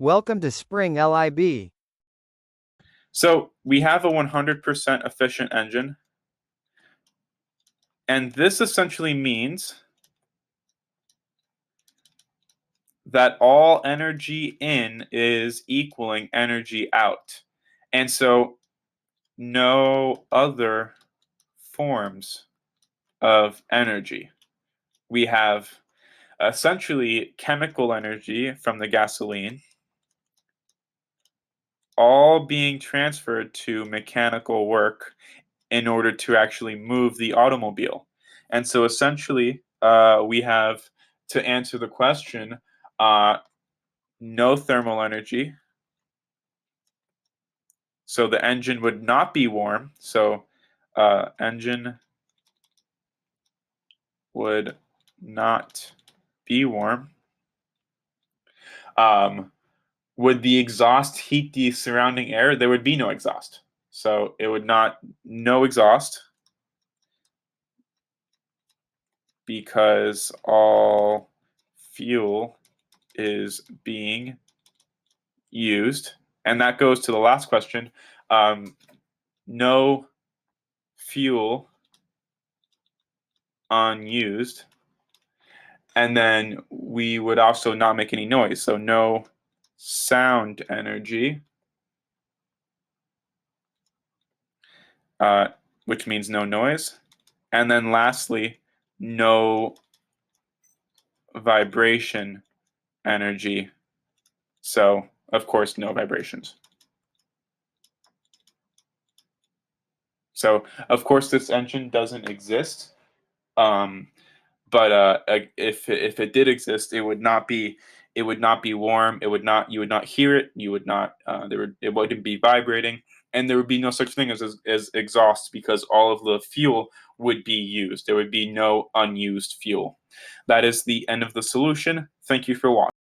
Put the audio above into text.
Welcome to Spring LIB. So we have a 100% efficient engine. And this essentially means that all energy in is equaling energy out. And so no other forms of energy. We have essentially chemical energy from the gasoline, all being transferred to mechanical work in order to actually move the automobile. And so essentially, we have to answer the question no thermal energy. So the engine would not be warm. So engine would not be warm. Would the exhaust heat the surrounding air? There would be no exhaust. So it would not, no exhaust, because all fuel is being used. And that goes to the last question. No fuel unused. And then we would also not make any noise. So no sound energy, which means no noise. And then lastly, no vibration energy. So, of course, no vibrations. So, of course, this engine doesn't exist. But if it did exist, it would not be warm. You would not hear it. You would not it wouldn't be vibrating, and there would be no such thing as exhaust, because all of the fuel would be used. There would be no unused fuel. That is the end of the solution. Thank you for watching.